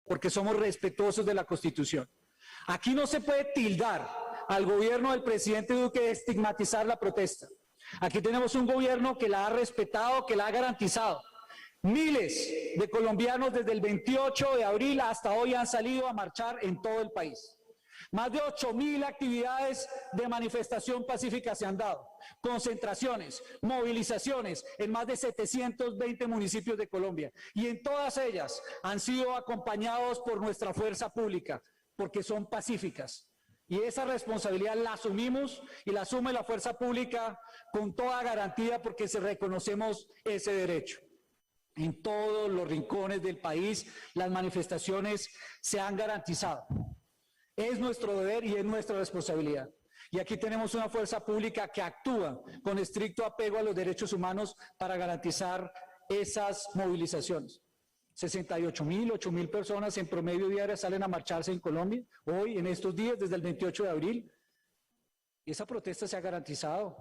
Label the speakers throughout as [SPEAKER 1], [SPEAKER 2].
[SPEAKER 1] porque somos respetuosos de la Constitución. Aquí no se puede tildar al gobierno del presidente Duque de estigmatizar la protesta. Aquí tenemos un gobierno que la ha respetado, que la ha garantizado. Miles de colombianos desde el 28 de abril hasta hoy han salido a marchar en todo el país. Más de 8.000 actividades de manifestación pacífica se han dado, concentraciones, movilizaciones en más de 720 municipios de Colombia, y en todas ellas han sido acompañados por nuestra fuerza pública, porque son pacíficas. Y esa responsabilidad la asumimos y la asume la fuerza pública con toda garantía, porque se reconocemos ese derecho. En todos los rincones del país las manifestaciones se han garantizado. Es nuestro deber y es nuestra responsabilidad. Y aquí tenemos una fuerza pública que actúa con estricto apego a los derechos humanos para garantizar esas movilizaciones. 68.000, 8.000 personas en promedio diaria salen a marcharse en Colombia, hoy, en estos días, desde el 28 de abril. Y esa protesta se ha garantizado.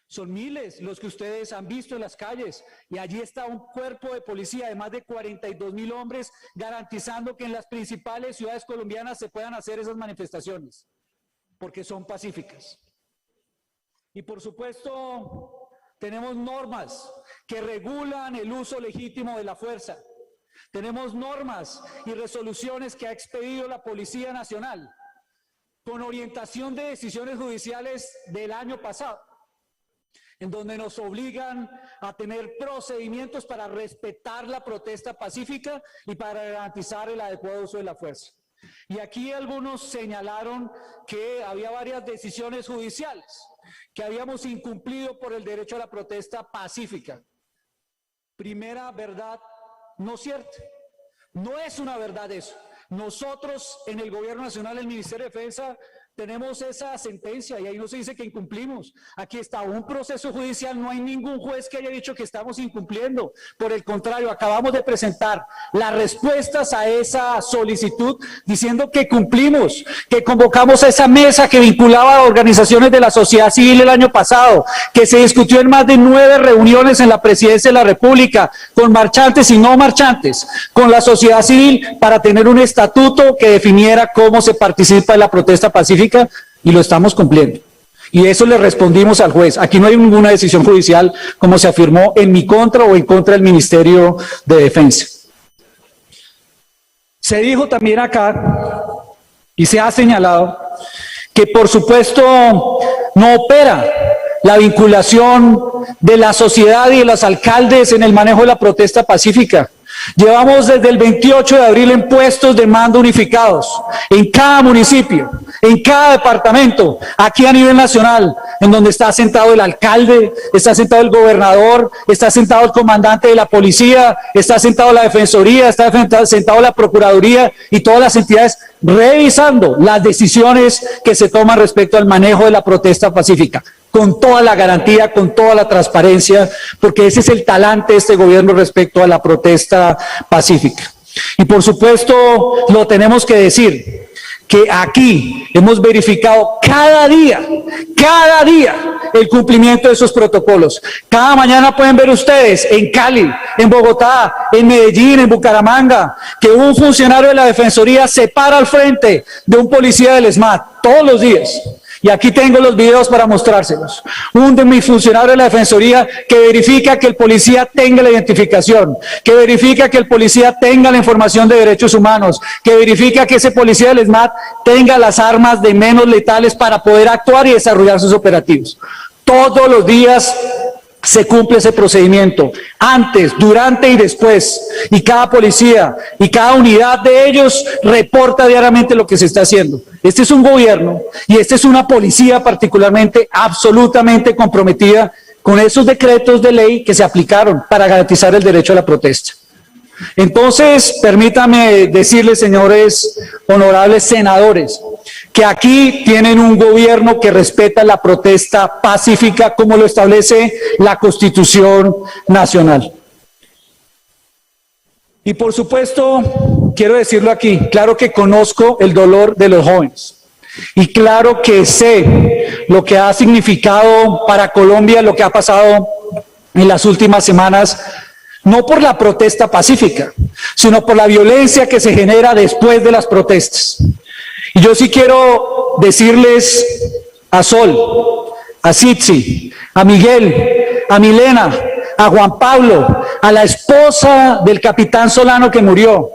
[SPEAKER 1] Son miles los que ustedes han visto en las calles, y allí está un cuerpo de policía de más de 42.000 hombres garantizando que en las principales ciudades colombianas se puedan hacer esas manifestaciones, porque son pacíficas. Y por supuesto, tenemos normas que regulan el uso legítimo de la fuerza. Tenemos normas y resoluciones que ha expedido la Policía Nacional con orientación de decisiones judiciales del año pasado, en donde nos obligan a tener procedimientos para respetar la protesta pacífica y para garantizar el adecuado uso de la fuerza. Y aquí algunos señalaron que había varias decisiones judiciales, que habíamos incumplido por el derecho a la protesta pacífica. Primera verdad no cierta. No es una verdad eso. Nosotros en el Gobierno Nacional, el Ministerio de Defensa, tenemos esa sentencia y ahí no se dice que incumplimos. Aquí está un proceso judicial, no hay ningún juez que haya dicho que estamos incumpliendo. Por el contrario, acabamos de presentar las respuestas a esa solicitud diciendo que cumplimos, que convocamos a esa mesa que vinculaba a organizaciones de la sociedad civil el año pasado, que se discutió en más de 9 reuniones en la Presidencia de la República, con marchantes y no marchantes, con la sociedad civil, para tener un estatuto que definiera cómo se participa en la protesta pacífica, y lo estamos cumpliendo. Y eso le respondimos al juez. Aquí no hay ninguna decisión judicial, como se afirmó, en mi contra o en contra del Ministerio de Defensa. Se dijo también acá, y se ha señalado, que por supuesto no opera la vinculación de la sociedad y de los alcaldes en el manejo de la protesta pacífica. Llevamos desde el 28 de abril en puestos de mando unificados, en cada municipio, en cada departamento, aquí a nivel nacional, en donde está sentado el alcalde, está sentado el gobernador, está sentado el comandante de la policía, está sentado la defensoría, está sentado la procuraduría y todas las entidades revisando las decisiones que se toman respecto al manejo de la protesta pacífica, con toda la garantía, con toda la transparencia, porque ese es el talante de este gobierno respecto a la protesta pacífica. Y por supuesto, lo tenemos que decir, que aquí hemos verificado cada día el cumplimiento de esos protocolos. Cada mañana pueden ver ustedes en Cali, en Bogotá, en Medellín, en Bucaramanga, que un funcionario de la Defensoría se para al frente de un policía del SMAT todos los días. Y aquí tengo los videos para mostrárselos. Un de mis funcionarios de la Defensoría que verifica que el policía tenga la identificación, que verifica que el policía tenga la información de derechos humanos, que verifica que ese policía del SMAT tenga las armas de menos letales para poder actuar y desarrollar sus operativos. Todos los días se cumple ese procedimiento, antes, durante y después, y cada policía y cada unidad de ellos reporta diariamente lo que se está haciendo. Este es un gobierno y esta es una policía particularmente absolutamente comprometida con esos decretos de ley que se aplicaron para garantizar el derecho a la protesta. Entonces, permítame decirles, señores honorables senadores, que aquí tienen un gobierno que respeta la protesta pacífica como lo establece la Constitución Nacional. Y por supuesto, quiero decirlo aquí, claro que conozco el dolor de los jóvenes y claro que sé lo que ha significado para Colombia, lo que ha pasado en las últimas semanas, no por la protesta pacífica, sino por la violencia que se genera después de las protestas. Y yo sí quiero decirles a Sol, a Sitsi, a Miguel, a Milena, a Juan Pablo, a la esposa del capitán Solano que murió,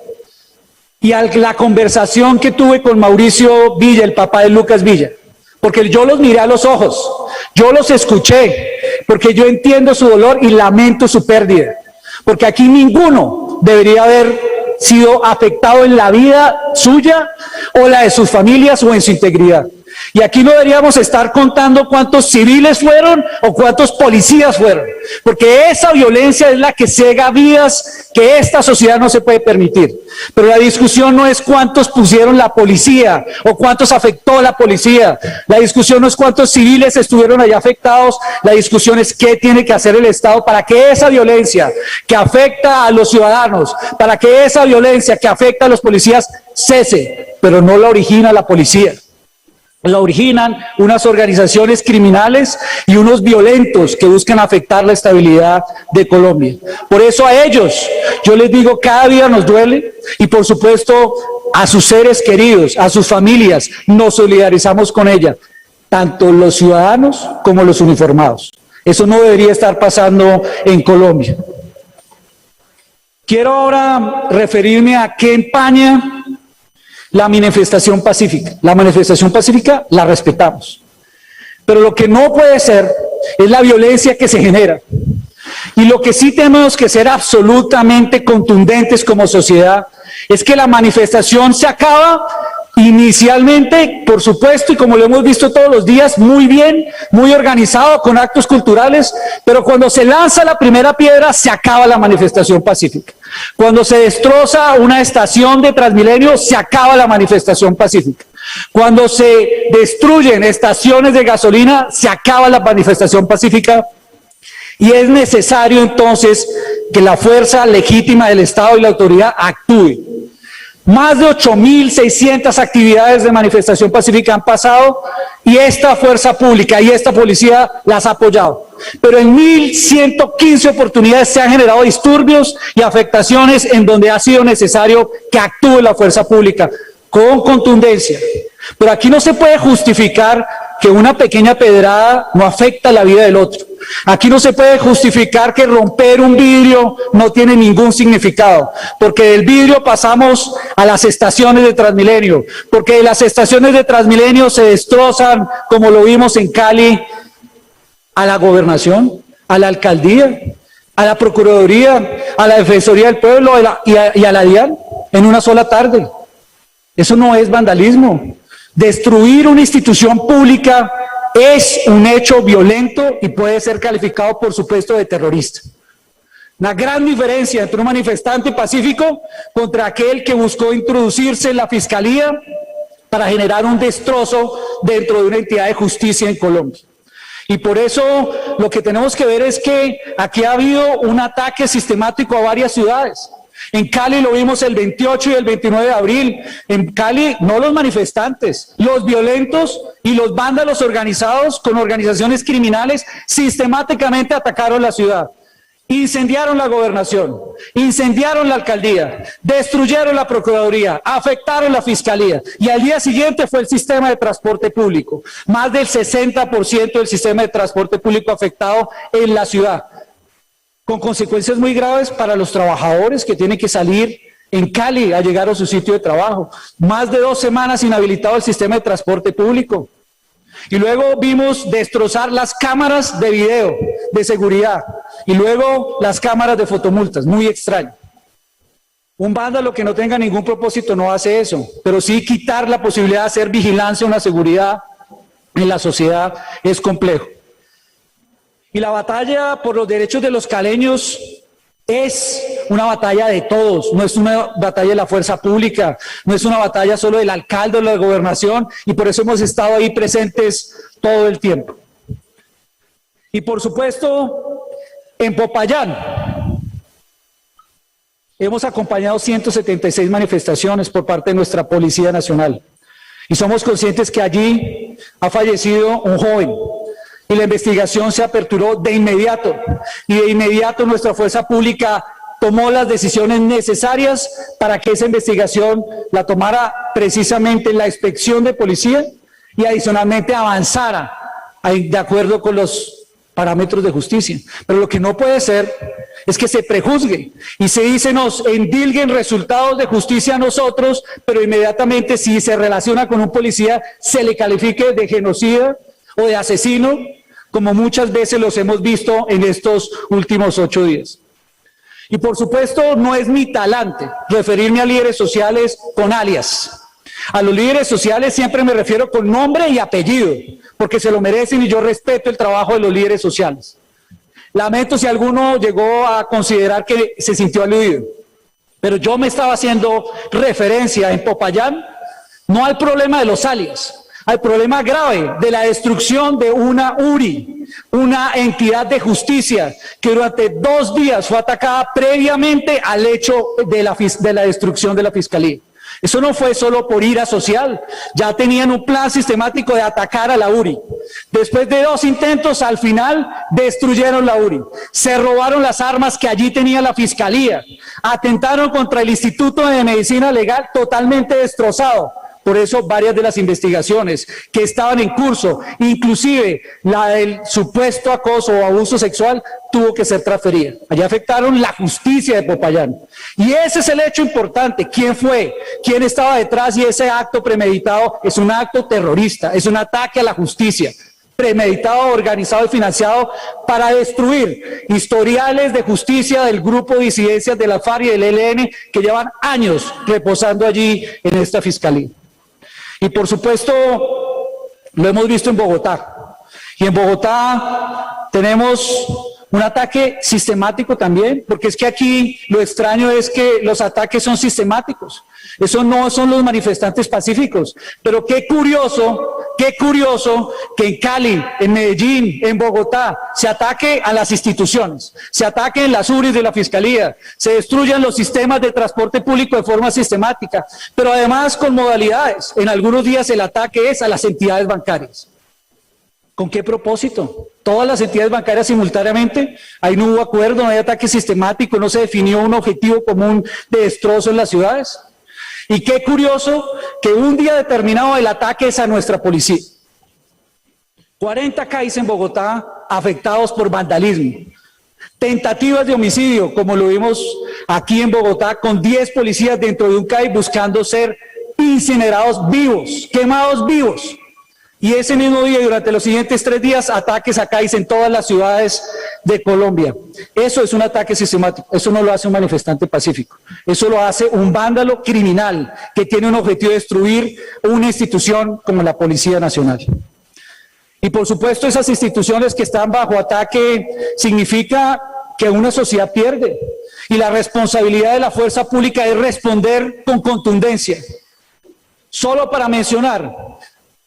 [SPEAKER 1] y a la conversación que tuve con Mauricio Villa, el papá de Lucas Villa, porque yo los miré a los ojos, yo los escuché, porque yo entiendo su dolor y lamento su pérdida, porque aquí ninguno debería haber sido afectado en la vida suya o la de sus familias o en su integridad. Y aquí no deberíamos estar contando cuántos civiles fueron o cuántos policías fueron, porque esa violencia es la que ciega vidas que esta sociedad no se puede permitir. Pero la discusión no es cuántos pusieron la policía o cuántos afectó la policía. La discusión no es cuántos civiles estuvieron allá afectados. La discusión es qué tiene que hacer el Estado para que esa violencia que afecta a los ciudadanos, para que esa violencia que afecta a los policías cese, pero no la origina la policía. La originan unas organizaciones criminales y unos violentos que buscan afectar la estabilidad de Colombia. Por eso a ellos, yo les digo, cada día nos duele y por supuesto a sus seres queridos, a sus familias, nos solidarizamos con ella, tanto los ciudadanos como los uniformados. Eso no debería estar pasando en Colombia. Quiero ahora referirme a qué empaña la manifestación pacífica. La manifestación pacífica la respetamos. Pero lo que no puede ser es la violencia que se genera. Y lo que sí tenemos que ser absolutamente contundentes como sociedad es que la manifestación se acaba inicialmente, por supuesto, y como lo hemos visto todos los días, muy bien, muy organizado, con actos culturales, pero cuando se lanza la primera piedra, se acaba la manifestación pacífica. Cuando se destroza una estación de Transmilenio, se acaba la manifestación pacífica. Cuando se destruyen estaciones de gasolina, se acaba la manifestación pacífica. Y es necesario entonces que la fuerza legítima del Estado y la autoridad actúe. Más de 8.600 actividades de manifestación pacífica han pasado y esta fuerza pública y esta policía las ha apoyado. Pero en 1.115 oportunidades se han generado disturbios y afectaciones en donde ha sido necesario que actúe la fuerza pública con contundencia. Pero aquí no se puede justificar que una pequeña pedrada no afecta la vida del otro. Aquí no se puede justificar que romper un vidrio no tiene ningún significado, porque del vidrio pasamos a las estaciones de Transmilenio, porque de las estaciones de Transmilenio se destrozan, como lo vimos en Cali, a la gobernación, a la alcaldía, a la procuraduría, a la defensoría del pueblo y a la DIAN en una sola tarde. Eso no es vandalismo. Destruir una institución pública es un hecho violento y puede ser calificado, por supuesto, de terrorista. Una gran diferencia entre un manifestante pacífico contra aquel que buscó introducirse en la fiscalía para generar un destrozo dentro de una entidad de justicia en Colombia. Y por eso lo que tenemos que ver es que aquí ha habido un ataque sistemático a varias ciudades. En Cali lo vimos el 28 y el 29 de abril. En Cali, no los manifestantes, los violentos y los vándalos organizados con organizaciones criminales sistemáticamente atacaron la ciudad. Incendiaron la gobernación, incendiaron la alcaldía, destruyeron la procuraduría, afectaron la fiscalía y al día siguiente fue el sistema de transporte público. Más del 60% del sistema de transporte público afectado en la ciudad, con consecuencias muy graves para los trabajadores que tienen que salir en Cali a llegar a su sitio de trabajo. Más de 2 semanas inhabilitado el sistema de transporte público. Y luego vimos destrozar las cámaras de video de seguridad y luego las cámaras de fotomultas. Muy extraño. Un vándalo que no tenga ningún propósito no hace eso, pero sí quitar la posibilidad de hacer vigilancia, una seguridad en la sociedad es complejo. Y la batalla por los derechos de los caleños es una batalla de todos, no es una batalla de la fuerza pública, no es una batalla solo del alcalde o de la gobernación, y por eso hemos estado ahí presentes todo el tiempo. Y por supuesto, en Popayán hemos acompañado 176 manifestaciones por parte de nuestra Policía Nacional, y somos conscientes que allí ha fallecido un joven, y la investigación se aperturó de inmediato, y de inmediato nuestra fuerza pública tomó las decisiones necesarias para que esa investigación la tomara precisamente la inspección de policía y adicionalmente avanzara de acuerdo con los parámetros de justicia. Pero lo que no puede ser es que se prejuzgue y se dice nos endilguen resultados de justicia a nosotros, pero inmediatamente si se relaciona con un policía se le califique de genocida o de asesino, como muchas veces los hemos visto en estos últimos 8 días. Y por supuesto no es mi talante referirme a líderes sociales con alias. A los líderes sociales siempre me refiero con nombre y apellido, porque se lo merecen y yo respeto el trabajo de los líderes sociales. Lamento si alguno llegó a considerar que se sintió aludido, pero yo me estaba haciendo referencia en Popayán, no al problema de los alias, al problema grave de la destrucción de una URI, una entidad de justicia que durante 2 días fue atacada previamente al hecho de la destrucción de la Fiscalía. Eso no fue solo por ira social, ya tenían un plan sistemático de atacar a la URI. Después de 2 intentos, al final destruyeron la URI, se robaron las armas que allí tenía la Fiscalía, atentaron contra el Instituto de Medicina Legal totalmente destrozado. Por eso varias de las investigaciones que estaban en curso, inclusive la del supuesto acoso o abuso sexual, tuvo que ser transferida. Allá afectaron la justicia de Popayán. Y ese es el hecho importante. ¿Quién fue? ¿Quién estaba detrás? Y ese acto premeditado es un acto terrorista, es un ataque a la justicia, premeditado, organizado y financiado para destruir historiales de justicia del grupo de disidencias de la FARC y del ELN que llevan años reposando allí en esta fiscalía. Y por supuesto, lo hemos visto en Bogotá. Y en Bogotá tenemos un ataque sistemático también, porque es que aquí lo extraño es que los ataques son sistemáticos. Eso no son los manifestantes pacíficos. Pero qué curioso que en Cali, en Medellín, en Bogotá, se ataque a las instituciones, se ataquen las URIs de la Fiscalía, se destruyan los sistemas de transporte público de forma sistemática, pero además con modalidades. En algunos días el ataque es a las entidades bancarias. ¿Con qué propósito? Todas las entidades bancarias simultáneamente, ahí no hubo acuerdo, no hay ataque sistemático, no se definió un objetivo común de destrozo en las ciudades. Y qué curioso que un día determinado el ataque es a nuestra policía. 40 CAIs en Bogotá afectados por vandalismo. Tentativas de homicidio, como lo vimos aquí en Bogotá, con 10 policías dentro de un CAI buscando ser incinerados vivos, quemados vivos. Y ese mismo día y durante los siguientes 3 días, ataques a CAIs en todas las ciudades de Colombia. Eso es un ataque sistemático, eso no lo hace un manifestante pacífico, eso lo hace un vándalo criminal que tiene un objetivo de destruir una institución como la Policía Nacional. Y por supuesto esas instituciones que están bajo ataque significa que una sociedad pierde y la responsabilidad de la fuerza pública es responder con contundencia. Solo para mencionar,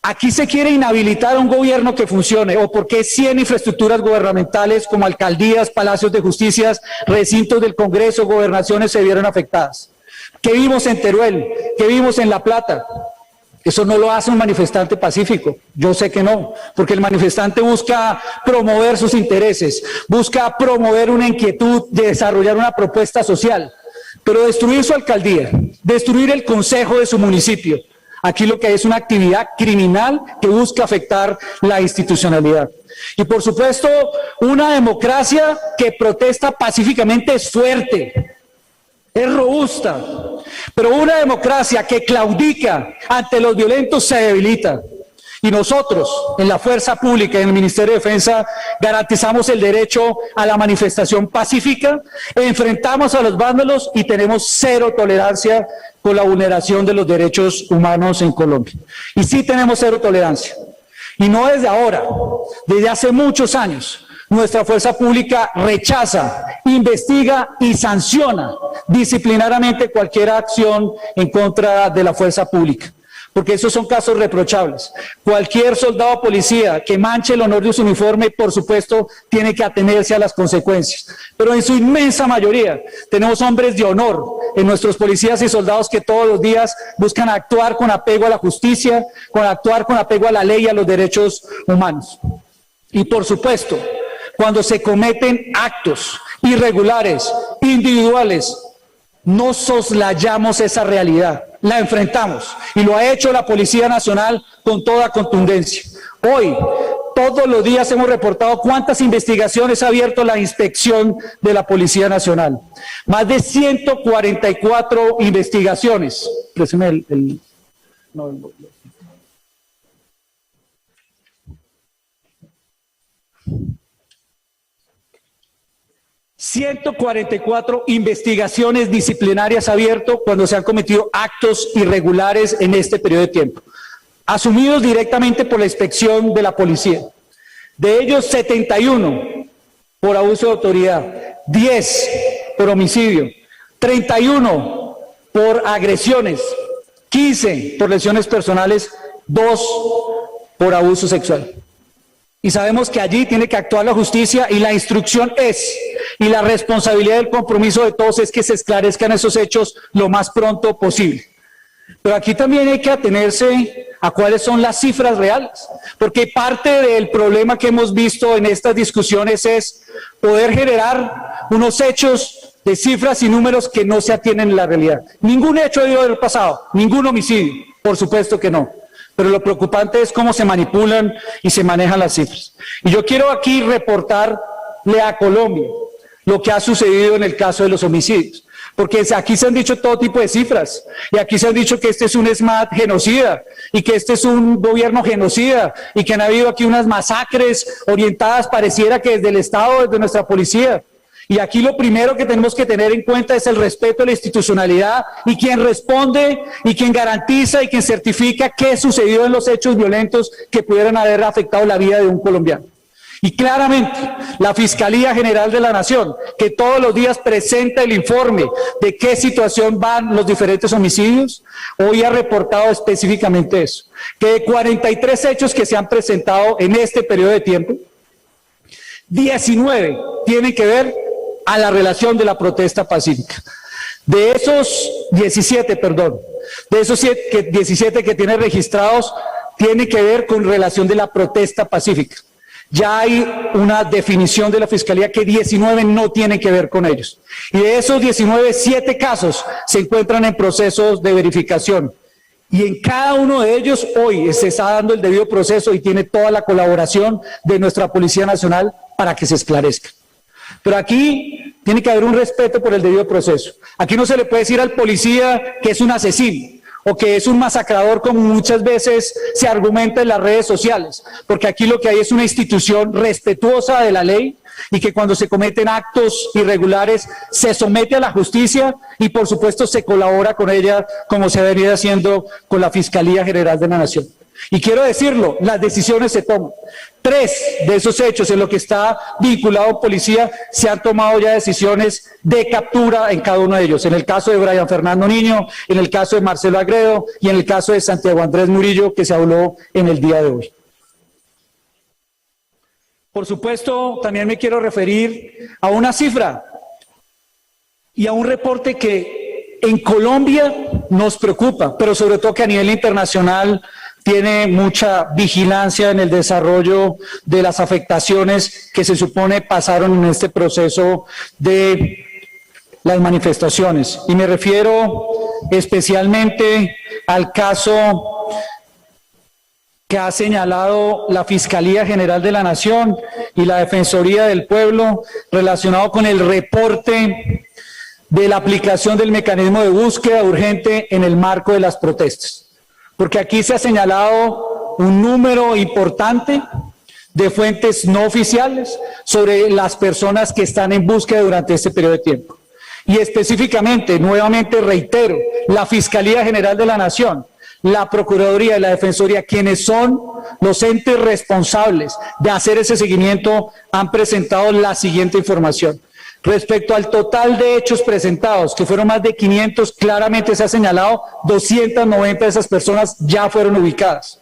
[SPEAKER 1] aquí se quiere inhabilitar a un gobierno que funcione, o porque 100 infraestructuras gubernamentales como alcaldías, palacios de justicia, recintos del Congreso, gobernaciones se vieron afectadas. ¿Qué vimos en Teruel? ¿Qué vimos en La Plata? Eso no lo hace un manifestante pacífico, yo sé que no, porque el manifestante busca promover sus intereses, busca promover una inquietud de desarrollar una propuesta social, pero destruir su alcaldía, destruir el consejo de su municipio, aquí lo que hay es una actividad criminal que busca afectar la institucionalidad. Y por supuesto, una democracia que protesta pacíficamente es fuerte, es robusta, pero una democracia que claudica ante los violentos se debilita. Y nosotros, en la fuerza pública, en el Ministerio de Defensa, garantizamos el derecho a la manifestación pacífica, enfrentamos a los vándalos y tenemos 0 tolerancia con la vulneración de los derechos humanos en Colombia. Y sí tenemos 0 tolerancia. Y no desde ahora, desde hace muchos años, nuestra fuerza pública rechaza, investiga y sanciona disciplinariamente cualquier acción en contra de la fuerza pública. Porque esos son casos reprochables. Cualquier soldado o policía que manche el honor de su uniforme, por supuesto, tiene que atenerse a las consecuencias. Pero en su inmensa mayoría tenemos hombres de honor en nuestros policías y soldados que todos los días buscan actuar con apego a la justicia, actuar con apego a la ley y a los derechos humanos. Y por supuesto, cuando se cometen actos irregulares, individuales. No soslayamos esa realidad, la enfrentamos y lo ha hecho la Policía Nacional con toda contundencia. Hoy, todos los días hemos reportado cuántas investigaciones ha abierto la inspección de la Policía Nacional. Más de 144 investigaciones. Préstame no, 144 investigaciones disciplinarias abierto cuando se han cometido actos irregulares en este periodo de tiempo, asumidos directamente por la inspección de la policía. De ellos, 71 por abuso de autoridad, 10 por homicidio, 31 por agresiones, 15 por lesiones personales, 2 por abuso sexual. Y sabemos que allí tiene que actuar la justicia y la instrucción es, y la responsabilidad del compromiso de todos es que se esclarezcan esos hechos lo más pronto posible. Pero aquí también hay que atenerse a cuáles son las cifras reales, porque parte del problema que hemos visto en estas discusiones es poder generar unos hechos de cifras y números que no se atienen en la realidad. Ningún hecho debió haber pasado, ningún homicidio, por supuesto que no. Pero lo preocupante es cómo se manipulan y se manejan las cifras. Y yo quiero aquí reportarle a Colombia lo que ha sucedido en el caso de los homicidios. Porque aquí se han dicho todo tipo de cifras, y aquí se han dicho que este es un SMAT genocida, y que este es un gobierno genocida, y que han habido aquí unas masacres orientadas, pareciera que desde el Estado, desde nuestra policía. Y aquí lo primero que tenemos que tener en cuenta es el respeto a la institucionalidad y quien responde y quien garantiza y quien certifica qué sucedió en los hechos violentos que pudieran haber afectado la vida de un colombiano. Y claramente la Fiscalía General de la Nación, que todos los días presenta el informe de qué situación van los diferentes homicidios, hoy ha reportado específicamente eso, que de 43 hechos que se han presentado en este periodo de tiempo, 19 tienen que ver a la relación de la protesta pacífica. De esos 17, de esos 17 que tiene registrados, tiene que ver con relación de la protesta pacífica. Ya hay una definición de la Fiscalía que 19 no tienen que ver con ellos. Y de esos 19, 7 casos se encuentran en procesos de verificación. Y en cada uno de ellos hoy se está dando el debido proceso y tiene toda la colaboración de nuestra Policía Nacional para que se esclarezca. Pero aquí tiene que haber un respeto por el debido proceso. Aquí no se le puede decir al policía que es un asesino o que es un masacrador, como muchas veces se argumenta en las redes sociales, porque aquí lo que hay es una institución respetuosa de la ley y que cuando se cometen actos irregulares se somete a la justicia y por supuesto se colabora con ella como se ha venido haciendo con la Fiscalía General de la Nación. Y quiero decirlo, las decisiones se toman. 3 de esos hechos en lo que está vinculado policía se han tomado ya decisiones de captura en cada uno de ellos. En el caso de Brian Fernando Niño, en el caso de Marcelo Agredo y en el caso de Santiago Andrés Murillo, que se habló en el día de hoy. Por supuesto, también me quiero referir a una cifra y a un reporte que en Colombia nos preocupa, pero sobre todo que a nivel internacional tiene mucha vigilancia en el desarrollo de las afectaciones que se supone pasaron en este proceso de las manifestaciones. Y me refiero especialmente al caso que ha señalado la Fiscalía General de la Nación y la Defensoría del Pueblo relacionado con el reporte de la aplicación del mecanismo de búsqueda urgente en el marco de las protestas. Porque aquí se ha señalado un número importante de fuentes no oficiales sobre las personas que están en búsqueda durante este periodo de tiempo. Y específicamente, nuevamente reitero, la Fiscalía General de la Nación, la Procuraduría y la Defensoría, quienes son los entes responsables de hacer ese seguimiento, han presentado la siguiente información. Respecto al total de hechos presentados, que fueron más de 500, claramente se ha señalado 290 de esas personas ya fueron ubicadas.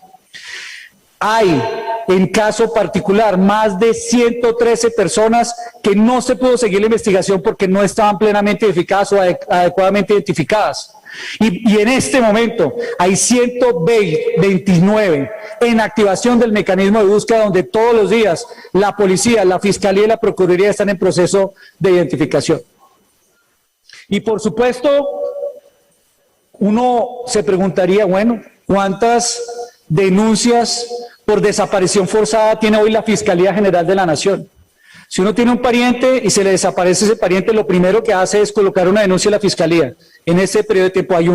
[SPEAKER 1] Hay, en caso particular, más de 113 personas que no se pudo seguir la investigación porque no estaban plenamente identificadas o adecuadamente identificadas. Y en este momento hay 129 en activación del mecanismo de búsqueda, donde todos los días la policía, la fiscalía y la procuraduría están en proceso de identificación. Y por supuesto, uno se preguntaría, bueno, ¿cuántas denuncias por desaparición forzada tiene hoy la Fiscalía General de la Nación? Si uno tiene un pariente y se le desaparece ese pariente, lo primero que hace es colocar una denuncia a la Fiscalía. En ese periodo de tiempo hay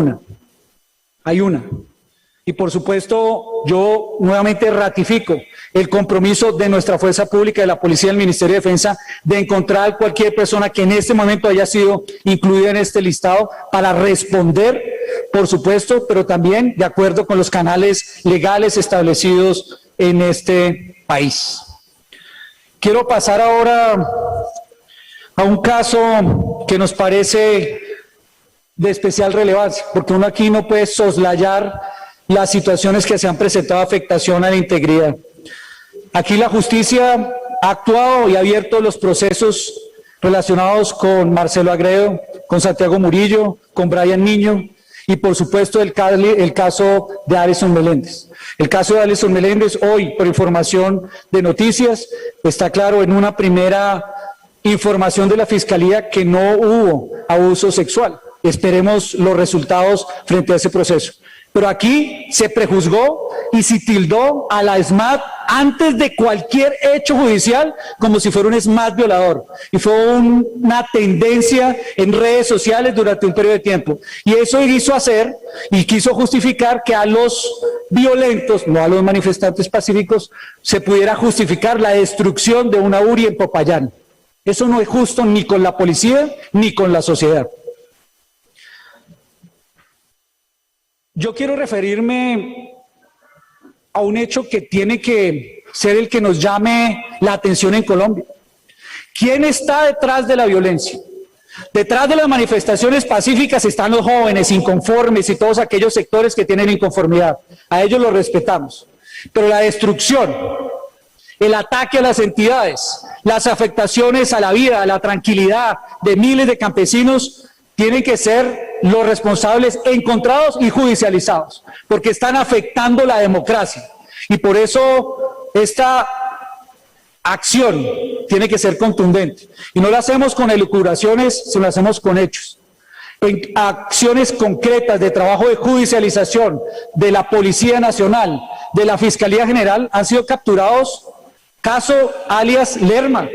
[SPEAKER 1] una. Y por supuesto, yo nuevamente ratifico el compromiso de nuestra Fuerza Pública, de la Policía y del Ministerio de Defensa, de encontrar a cualquier persona que en este momento haya sido incluida en este listado para responder, por supuesto, pero también de acuerdo con los canales legales establecidos en este país. Quiero pasar ahora a un caso que nos parece de especial relevancia, porque uno aquí no puede soslayar las situaciones que se han presentado afectación a la integridad. Aquí la justicia ha actuado y ha abierto los procesos relacionados con Marcelo Agredo, con Santiago Murillo, con Brian Niño y por supuesto el caso de Alison Meléndez. El caso de Alison Meléndez hoy, por información de noticias, está claro en una primera información de la Fiscalía que no hubo abuso sexual. Esperemos los resultados frente a ese proceso. Pero aquí se prejuzgó y se tildó a la SMAT antes de cualquier hecho judicial como si fuera un SMAT violador. Y fue una tendencia en redes sociales durante un periodo de tiempo. Y eso hizo hacer y quiso justificar que a los violentos, no a los manifestantes pacíficos, se pudiera justificar la destrucción de una URI en Popayán. Eso no es justo ni con la policía ni con la sociedad. Yo quiero referirme a un hecho que tiene que ser el que nos llame la atención en Colombia. ¿Quién está detrás de la violencia? Detrás de las manifestaciones pacíficas están los jóvenes inconformes y todos aquellos sectores que tienen inconformidad. A ellos los respetamos. Pero la destrucción, el ataque a las entidades, las afectaciones a la vida, a la tranquilidad de miles de campesinos tienen que ser los responsables encontrados y judicializados, porque están afectando la democracia. Y por eso esta acción tiene que ser contundente. Y no la hacemos con elucubraciones, sino la hacemos con hechos. En acciones concretas de trabajo de judicialización de la Policía Nacional, de la Fiscalía General, han sido capturados caso alias Lerma.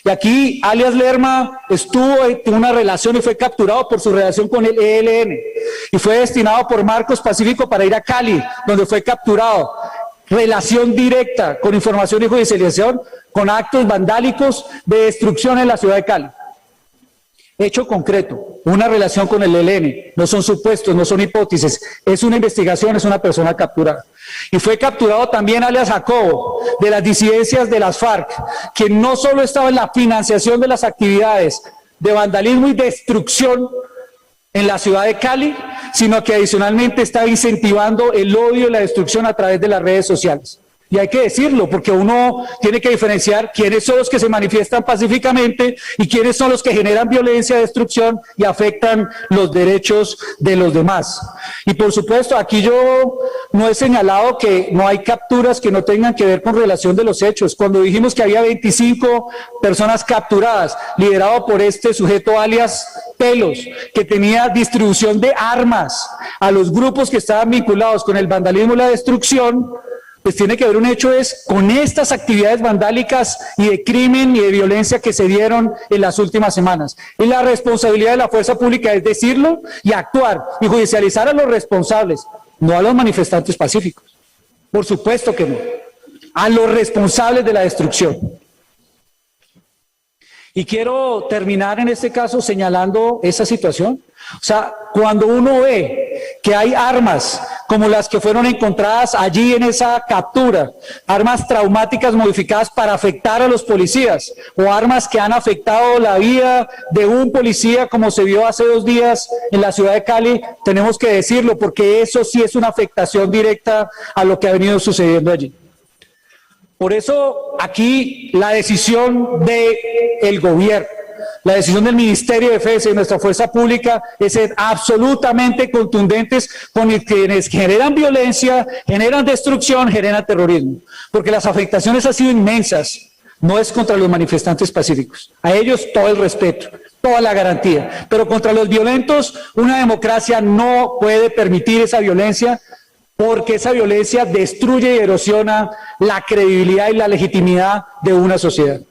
[SPEAKER 1] Y aquí alias Lerma estuvo en una relación y fue capturado por su relación con el ELN. Y fue destinado por Marcos Pacífico para ir a Cali, donde fue capturado. Relación directa con información y judicialización, con actos vandálicos de destrucción en la ciudad de Cali. Hecho concreto, una relación con el ELN, no son supuestos, no son hipótesis, es una investigación, es una persona capturada. Y fue capturado también alias Jacobo, de las disidencias de las FARC, que no solo estaba en la financiación de las actividades de vandalismo y destrucción en la ciudad de Cali, sino que adicionalmente estaba incentivando el odio y la destrucción a través de las redes sociales. Y hay que decirlo, porque uno tiene que diferenciar quiénes son los que se manifiestan pacíficamente y quiénes son los que generan violencia, destrucción y afectan los derechos de los demás. Y por supuesto, aquí yo no he señalado que no hay capturas que no tengan que ver con relación de los hechos. Cuando dijimos que había 25 personas capturadas, liderado por este sujeto alias Pelos, que tenía distribución de armas a los grupos que estaban vinculados con el vandalismo y la destrucción, pues tiene que haber un hecho es con estas actividades vandálicas y de crimen y de violencia que se dieron en las últimas semanas. Y la responsabilidad de la fuerza pública es decirlo y actuar y judicializar a los responsables, no a los manifestantes pacíficos. Por supuesto que no. A los responsables de la destrucción. Y quiero terminar en este caso señalando esa situación. O sea, cuando uno ve que hay armas como las que fueron encontradas allí en esa captura, armas traumáticas modificadas para afectar a los policías, o armas que han afectado la vida de un policía como se vio hace 2 días en la ciudad de Cali, tenemos que decirlo porque eso sí es una afectación directa a lo que ha venido sucediendo allí. Por eso aquí la decisión del gobierno, la decisión del Ministerio de Defensa y nuestra fuerza pública es ser absolutamente contundentes con quienes generan violencia, generan destrucción, generan terrorismo, porque las afectaciones han sido inmensas. No es contra los manifestantes pacíficos, a ellos todo el respeto, toda la garantía, pero contra los violentos una democracia no puede permitir esa violencia, porque esa violencia destruye y erosiona la credibilidad y la legitimidad de una sociedad.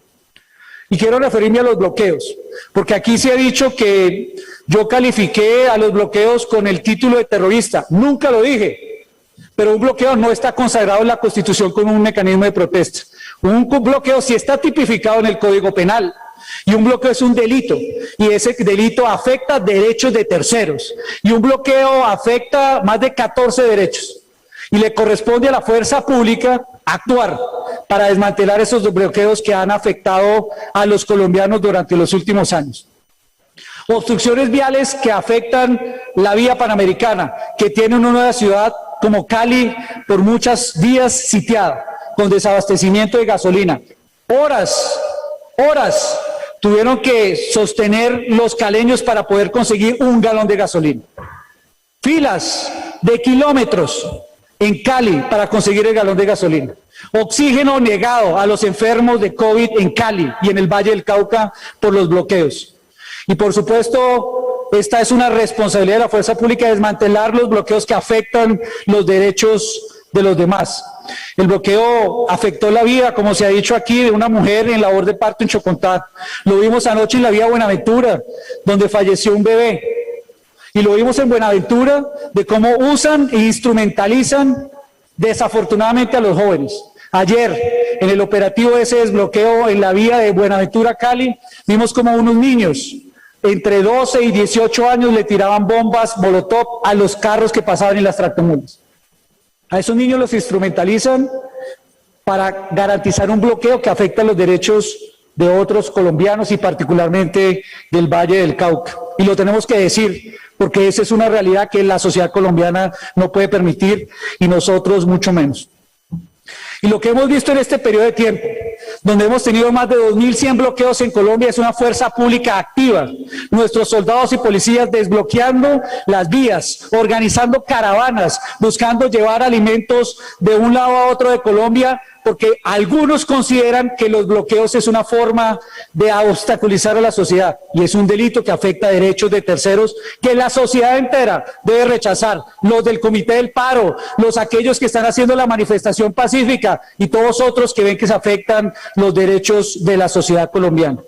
[SPEAKER 1] Y quiero referirme a los bloqueos, porque aquí se ha dicho que yo califiqué a los bloqueos con el título de terrorista. Nunca lo dije, pero un bloqueo no está consagrado en la Constitución como un mecanismo de protesta. Un bloqueo sí está tipificado en el Código Penal, y un bloqueo es un delito, y ese delito afecta derechos de terceros, y un bloqueo afecta más de 14 derechos, y le corresponde a la fuerza pública actuar para desmantelar esos bloqueos que han afectado a los colombianos durante los últimos años. Obstrucciones viales que afectan la vía panamericana, que tiene una nueva ciudad como Cali por muchos días sitiada, con desabastecimiento de gasolina. Horas tuvieron que sostener los caleños para poder conseguir un galón de gasolina. Filas de kilómetros en Cali para conseguir el galón de gasolina. Oxígeno negado a los enfermos de COVID en Cali y en el Valle del Cauca por los bloqueos. Y por supuesto, esta es una responsabilidad de la fuerza pública, desmantelar los bloqueos que afectan los derechos de los demás. El bloqueo afectó la vida, como se ha dicho aquí, de una mujer en labor de parto en Chocontá. Lo vimos anoche en la vía Buenaventura, donde falleció un bebé. Y lo vimos en Buenaventura, de cómo usan e instrumentalizan desafortunadamente a los jóvenes. Ayer, en el operativo de ese desbloqueo en la vía de Buenaventura, Cali, vimos como unos niños entre 12 y 18 años le tiraban bombas molotov a los carros que pasaban en las tractomulas. A esos niños los instrumentalizan para garantizar un bloqueo que afecta los derechos de otros colombianos y particularmente del Valle del Cauca. Y lo tenemos que decir, porque esa es una realidad que la sociedad colombiana no puede permitir y nosotros mucho menos. Y lo que hemos visto en este periodo de tiempo, donde hemos tenido más de 2.100 bloqueos en Colombia, es una fuerza pública activa. Nuestros soldados y policías desbloqueando las vías, organizando caravanas, buscando llevar alimentos de un lado a otro de Colombia, porque algunos consideran que los bloqueos es una forma de obstaculizar a la sociedad y es un delito que afecta derechos de terceros que la sociedad entera debe rechazar, los del Comité del Paro, aquellos que están haciendo la manifestación pacífica y todos otros que ven que se afectan los derechos de la sociedad colombiana.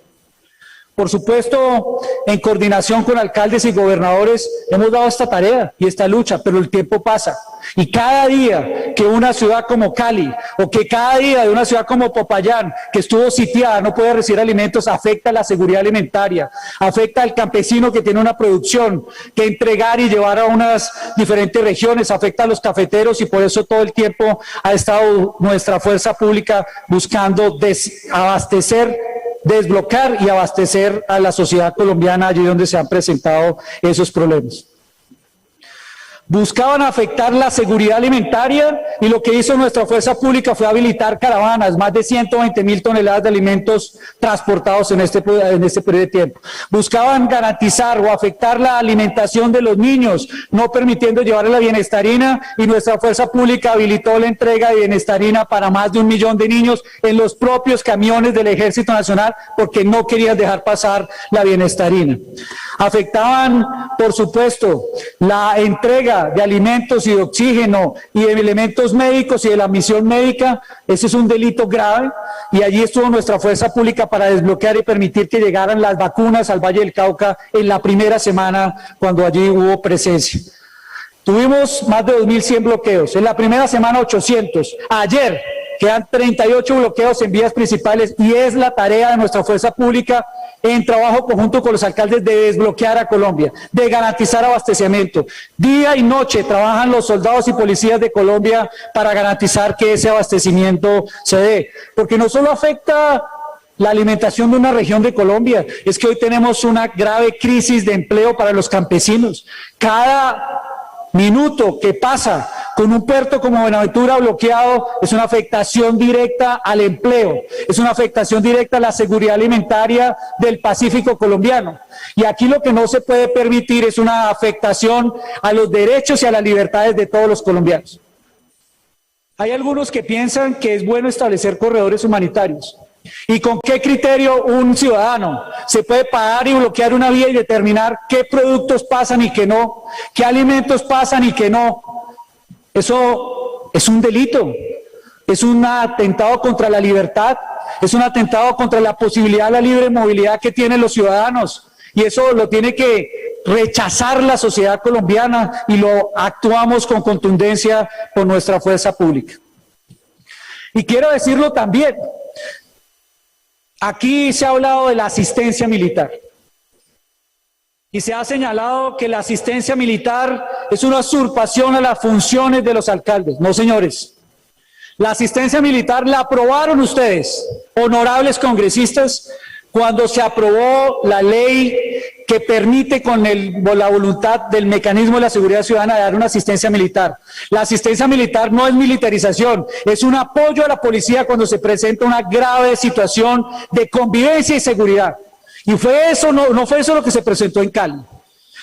[SPEAKER 1] Por supuesto, en coordinación con alcaldes y gobernadores hemos dado esta tarea y esta lucha, pero el tiempo pasa. Y cada día que una ciudad como Cali o que cada día de una ciudad como Popayán, que estuvo sitiada, no puede recibir alimentos, afecta la seguridad alimentaria, afecta al campesino que tiene una producción que entregar y llevar a unas diferentes regiones, afecta a los cafeteros y por eso todo el tiempo ha estado nuestra fuerza pública buscando abastecer, desbloquear y abastecer a la sociedad colombiana allí donde se han presentado esos problemas. Buscaban afectar la seguridad alimentaria y lo que hizo nuestra fuerza pública fue habilitar caravanas, más de 120.000 toneladas de alimentos transportados en este periodo de tiempo. Buscaban garantizar o afectar la alimentación de los niños, no permitiendo llevar la bienestarina, y nuestra fuerza pública habilitó la entrega de bienestarina para más de 1 millón de niños en los propios camiones del Ejército Nacional porque no querían dejar pasar la bienestarina. Afectaban, por supuesto, la entrega de alimentos y de oxígeno y de elementos médicos y de la misión médica. Ese es un delito grave y allí estuvo nuestra fuerza pública para desbloquear y permitir que llegaran las vacunas al Valle del Cauca en la primera semana cuando allí hubo presencia. Tuvimos más de 2.100 bloqueos, en la primera semana 800, ayer quedan 38 bloqueos en vías principales y es la tarea de nuestra fuerza pública en trabajo conjunto con los alcaldes de desbloquear a Colombia, de garantizar abastecimiento. Día y noche trabajan los soldados y policías de Colombia para garantizar que ese abastecimiento se dé, porque no solo afecta la alimentación de una región de Colombia, es que hoy tenemos una grave crisis de empleo para los campesinos. Cada minuto que pasa Con un puerto como Buenaventura bloqueado es una afectación directa al empleo, es una afectación directa a la seguridad alimentaria del Pacífico colombiano. Y aquí lo que no se puede permitir es una afectación a los derechos y a las libertades de todos los colombianos. Hay algunos que piensan que es bueno establecer corredores humanitarios. ¿Y con qué criterio un ciudadano se puede parar y bloquear una vía y determinar qué productos pasan y qué no, qué alimentos pasan y qué no? Eso es un delito, es un atentado contra la libertad, es un atentado contra la posibilidad de la libre movilidad que tienen los ciudadanos, y eso lo tiene que rechazar la sociedad colombiana, y lo actuamos con contundencia con nuestra fuerza pública. Y quiero decirlo también, aquí se ha hablado de la asistencia militar. Y se ha señalado que la asistencia militar es una usurpación a las funciones de los alcaldes. No, señores. La asistencia militar la aprobaron ustedes, honorables congresistas, cuando se aprobó la ley que permite con la voluntad del mecanismo de la seguridad ciudadana dar una asistencia militar. La asistencia militar no es militarización, es un apoyo a la policía cuando se presenta una grave situación de convivencia y seguridad. Y fue eso, no fue eso lo que se presentó en Cali,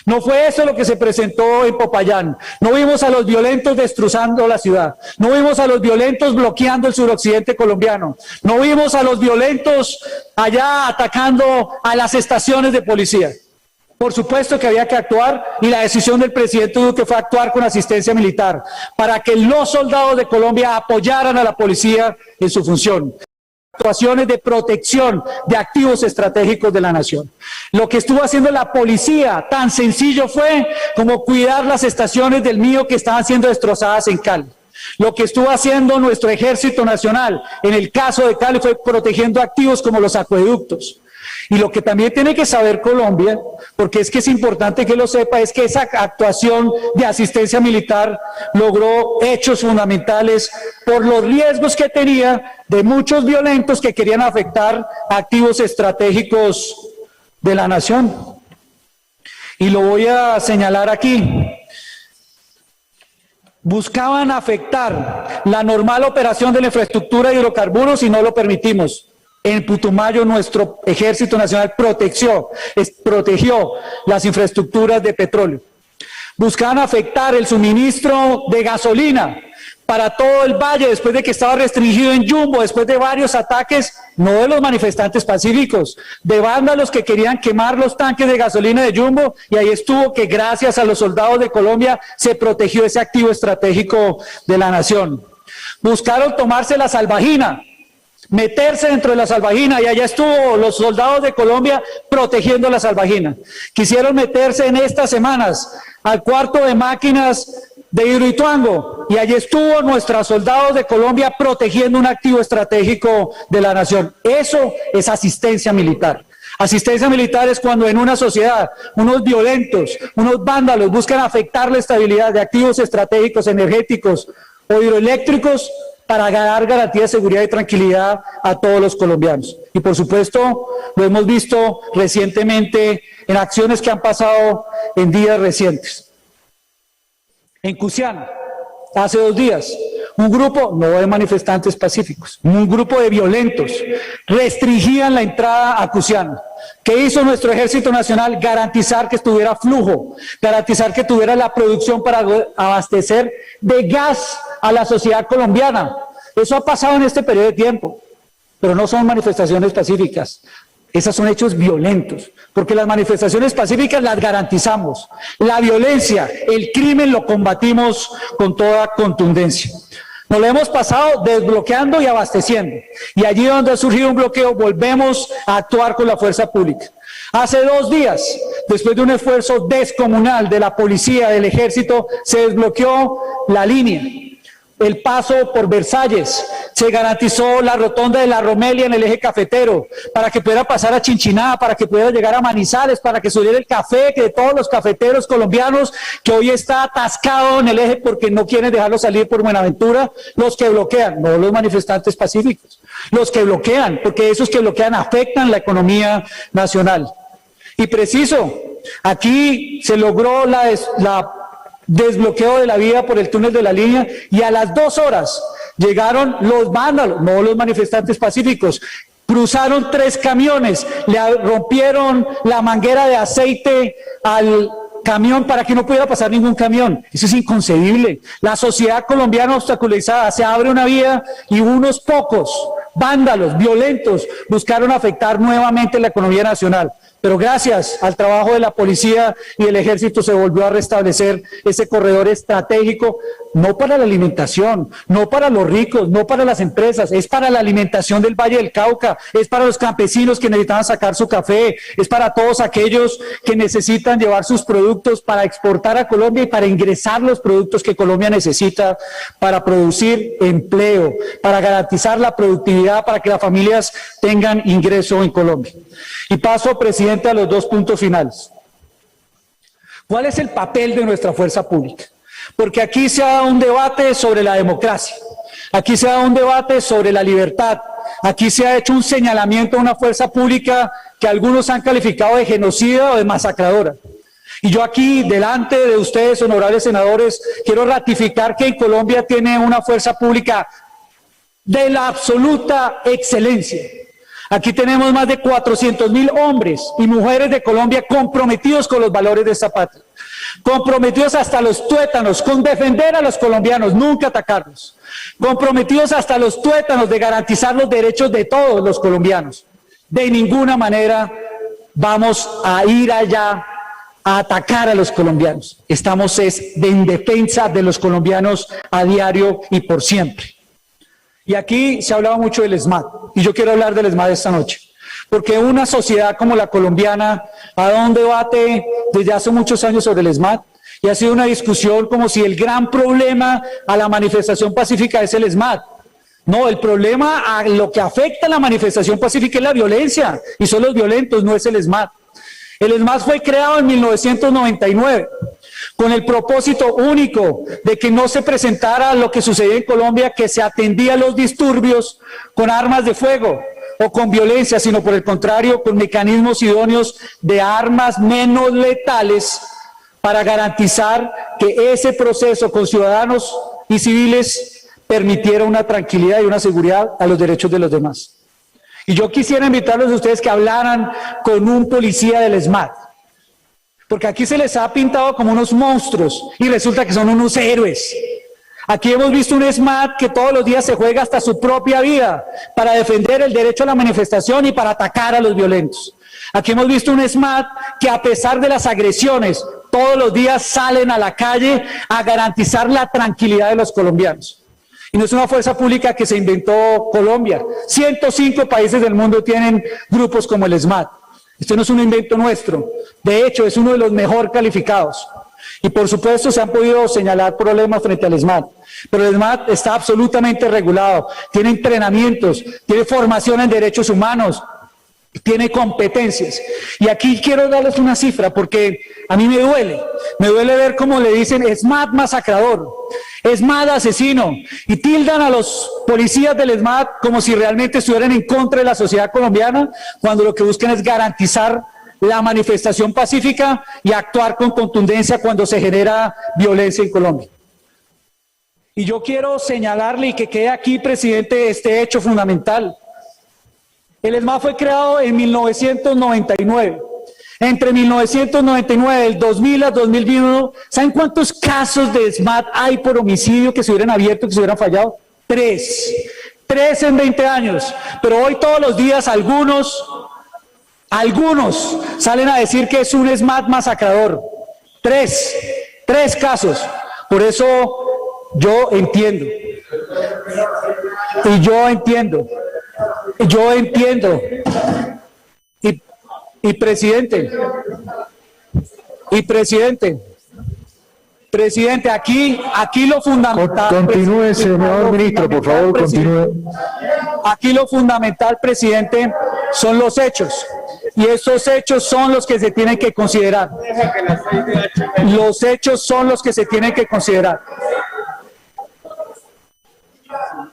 [SPEAKER 1] no fue eso lo que se presentó en Popayán. No vimos a los violentos destrozando la ciudad, no vimos a los violentos bloqueando el suroccidente colombiano, no vimos a los violentos allá atacando a las estaciones de policía. Por supuesto que había que actuar, y la decisión del presidente Duque fue actuar con asistencia militar para que los soldados de Colombia apoyaran a la policía en su función. Actuaciones de protección de activos estratégicos de la nación. Lo que estuvo haciendo la policía tan sencillo fue como cuidar las estaciones del Mío que estaban siendo destrozadas en Cali. Lo que estuvo haciendo nuestro Ejército Nacional en el caso de Cali fue protegiendo activos como los acueductos. Y lo que también tiene que saber Colombia, porque es que es importante que lo sepa, es que esa actuación de asistencia militar logró hechos fundamentales por los riesgos que tenía de muchos violentos que querían afectar activos estratégicos de la nación. Y lo voy a señalar aquí. Buscaban afectar la normal operación de la infraestructura de hidrocarburos y no lo permitimos. En Putumayo nuestro Ejército Nacional protegió las infraestructuras de petróleo. Buscaban afectar el suministro de gasolina para todo el valle después de que estaba restringido en Yumbo, después de varios ataques, no de los manifestantes pacíficos, de vándalos que querían quemar los tanques de gasolina de Yumbo, y ahí estuvo que gracias a los soldados de Colombia se protegió ese activo estratégico de la nación. Buscaron tomarse la Salvajina, meterse dentro de la Salvajina, y allá estuvo los soldados de Colombia protegiendo la Salvajina. Quisieron meterse en estas semanas al cuarto de máquinas de Hidroituango, y allí estuvo nuestros soldados de Colombia protegiendo un activo estratégico de la nación. Eso es asistencia militar. Asistencia militar es cuando en una sociedad unos violentos, unos vándalos buscan afectar la estabilidad de activos estratégicos energéticos o hidroeléctricos para dar garantía de seguridad y tranquilidad a todos los colombianos. Y por supuesto, lo hemos visto recientemente en acciones que han pasado en días recientes. En Cusiana, hace 2 días, un grupo, no de manifestantes pacíficos, un grupo de violentos restringían la entrada a Cusiana. ¿Qué hizo nuestro Ejército Nacional? Garantizar que estuviera flujo, garantizar que tuviera la producción para abastecer de gas a la sociedad colombiana. Eso ha pasado en este periodo de tiempo, pero no son manifestaciones pacíficas. Esos son hechos violentos, porque las manifestaciones pacíficas las garantizamos. La violencia, el crimen lo combatimos con toda contundencia. Nos lo hemos pasado desbloqueando y abasteciendo. Y allí donde ha surgido un bloqueo, volvemos a actuar con la fuerza pública. Hace 2 días, después de un esfuerzo descomunal de la policía, del ejército, se desbloqueó la línea, el paso por Versalles, se garantizó la rotonda de la Romelia en el eje cafetero, para que pudiera pasar a Chinchiná, para que pudiera llegar a Manizales, para que subiera el café, que de todos los cafeteros colombianos, que hoy está atascado en el eje porque no quieren dejarlo salir por Buenaventura, los que bloquean, no los manifestantes pacíficos, los que bloquean, porque esos que bloquean afectan la economía nacional. Y preciso, aquí se logró desbloqueo de la vía por el túnel de la línea, y a las 2 horas llegaron los vándalos, no los manifestantes pacíficos, cruzaron 3 camiones, le rompieron la manguera de aceite al camión para que no pudiera pasar ningún camión. Eso es inconcebible. La sociedad colombiana obstaculizada, se abre una vía y unos pocos vándalos violentos buscaron afectar nuevamente la economía nacional. Pero gracias al trabajo de la policía y del ejército se volvió a restablecer ese corredor estratégico, no para la alimentación, no para los ricos, no para las empresas, es para la alimentación del Valle del Cauca, es para los campesinos que necesitaban sacar su café, es para todos aquellos que necesitan llevar sus productos para exportar a Colombia y para ingresar los productos que Colombia necesita para producir empleo, para garantizar la productividad, para que las familias tengan ingreso en Colombia. Y paso, presidente, a los 2 puntos finales. ¿Cuál es el papel de nuestra fuerza pública? Porque aquí se ha dado un debate sobre la democracia, aquí se ha dado un debate sobre la libertad, aquí se ha hecho un señalamiento a una fuerza pública que algunos han calificado de genocida o de masacradora. Y yo aquí, delante de ustedes, honorables senadores, quiero ratificar que en Colombia tiene una fuerza pública de la absoluta excelencia. Aquí tenemos más de 400.000 hombres y mujeres de Colombia comprometidos con los valores de esta patria, comprometidos hasta los tuétanos con defender a los colombianos, nunca atacarlos, comprometidos hasta los tuétanos de garantizar los derechos de todos los colombianos. De ninguna manera vamos a ir allá a atacar a los colombianos. Estamos en defensa de los colombianos a diario y por siempre. Y aquí se ha hablado mucho del ESMAD, y yo quiero hablar del ESMAD esta noche, porque una sociedad como la colombiana ha dado un debate desde hace muchos años sobre el ESMAD, y ha sido una discusión como si el gran problema a la manifestación pacífica es el ESMAD. No, el problema a lo que afecta a la manifestación pacífica es la violencia, y son los violentos, no es el ESMAD. El ESMAD fue creado en 1999 con el propósito único de que no se presentara lo que sucedía en Colombia, que se atendía a los disturbios con armas de fuego o con violencia, sino por el contrario, con mecanismos idóneos de armas menos letales para garantizar que ese proceso con ciudadanos y civiles permitiera una tranquilidad y una seguridad a los derechos de los demás. Y yo quisiera invitarlos a ustedes que hablaran con un policía del ESMAD, porque aquí se les ha pintado como unos monstruos y resulta que son unos héroes. Aquí hemos visto un ESMAD que todos los días se juega hasta su propia vida para defender el derecho a la manifestación y para atacar a los violentos. Aquí hemos visto un ESMAD que a pesar de las agresiones, todos los días salen a la calle a garantizar la tranquilidad de los colombianos. Y no es una fuerza pública que se inventó Colombia. 105 países del mundo tienen grupos como el ESMAD. Este no es un invento nuestro. De hecho, es uno de los mejor calificados. Y por supuesto se han podido señalar problemas frente al ESMAD. Pero el ESMAD está absolutamente regulado. Tiene entrenamientos, tiene formación en derechos humanos, tiene competencias. Y aquí quiero darles una cifra porque a mí me duele ver cómo le dicen ESMAD masacrador, ESMAD asesino, y tildan a los policías del ESMAD como si realmente estuvieran en contra de la sociedad colombiana, cuando lo que buscan es garantizar la manifestación pacífica y actuar con contundencia cuando se genera violencia en Colombia. Y yo quiero señalarle y que quede aquí, presidente, este hecho fundamental. El ESMAD fue creado en 1999. Entre 1999, el 2000 a 2021, ¿saben cuántos casos de ESMAD hay por homicidio que se hubieran abierto, que se hubieran fallado? 3. 3 en 20 años. Pero hoy todos los días algunos salen a decir que es un ESMAD masacrador. 3 casos. Por eso yo entiendo. Y yo entiendo. Y presidente, aquí lo fundamental...
[SPEAKER 2] Continúe, señor ministro, por favor, continúe.
[SPEAKER 1] Aquí lo fundamental, presidente, son los hechos. Y esos hechos son los que se tienen que considerar. Los hechos son los que se tienen que considerar.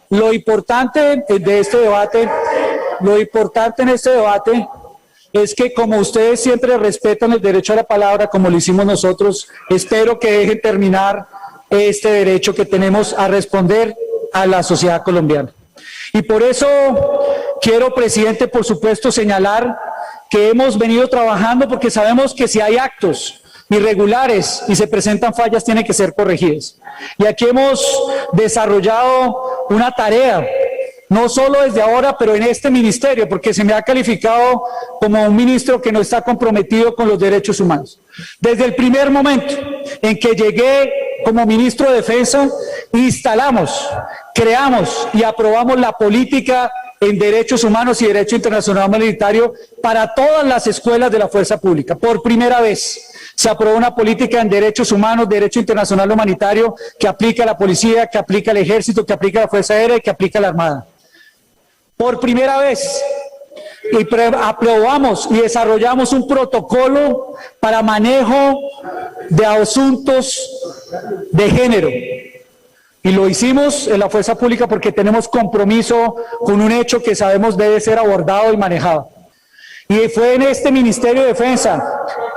[SPEAKER 1] Lo importante de este debate, es que como ustedes siempre respetan el derecho a la palabra, como lo hicimos nosotros, espero que dejen terminar este derecho que tenemos a responder a la sociedad colombiana. Y por eso quiero, presidente, por supuesto, señalar que hemos venido trabajando porque sabemos que si hay actos irregulares y se presentan fallas, tienen que ser corregidas. Y aquí hemos desarrollado una tarea, no solo desde ahora, pero en este ministerio, porque se me ha calificado como un ministro que no está comprometido con los derechos humanos. Desde el primer momento en que llegué como ministro de Defensa, instalamos, creamos y aprobamos la política en derechos humanos y derecho internacional humanitario para todas las escuelas de la fuerza pública. Por primera vez se aprobó una política en derechos humanos, derecho internacional humanitario, que aplica a la policía, que aplica al ejército, que aplica a la Fuerza Aérea y que aplica a la Armada. Por primera vez aprobamos y desarrollamos un protocolo para manejo de asuntos de género. Y lo hicimos en la fuerza pública porque tenemos compromiso con un hecho que sabemos debe ser abordado y manejado. Y fue en este Ministerio de Defensa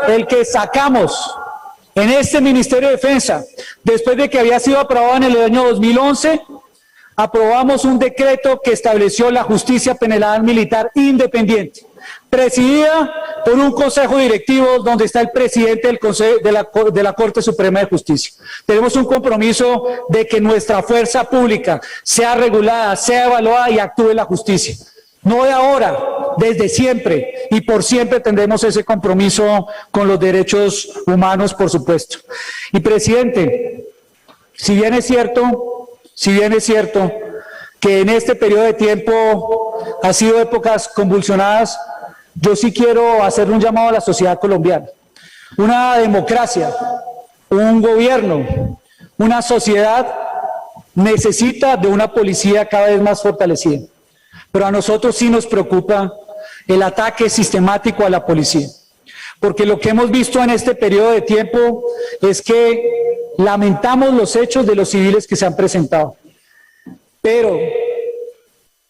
[SPEAKER 1] el que sacamos, en este Ministerio de Defensa, después de que había sido aprobado en el año 2011, aprobamos un decreto que estableció la justicia penal militar independiente, presidida por un consejo directivo donde está el presidente del consejo de la Corte Suprema de Justicia. Tenemos un compromiso de que nuestra fuerza pública sea regulada, sea evaluada y actúe la justicia. No de ahora, desde siempre, y por siempre tendremos ese compromiso con los derechos humanos, por supuesto. Y presidente, si bien es cierto que en este periodo de tiempo ha sido épocas convulsionadas, yo sí quiero hacer un llamado a la sociedad colombiana. Una democracia, un gobierno, una sociedad necesita de una policía cada vez más fortalecida. Pero a nosotros sí nos preocupa el ataque sistemático a la policía. Porque lo que hemos visto en este periodo de tiempo es que lamentamos los hechos de los civiles que se han presentado. Pero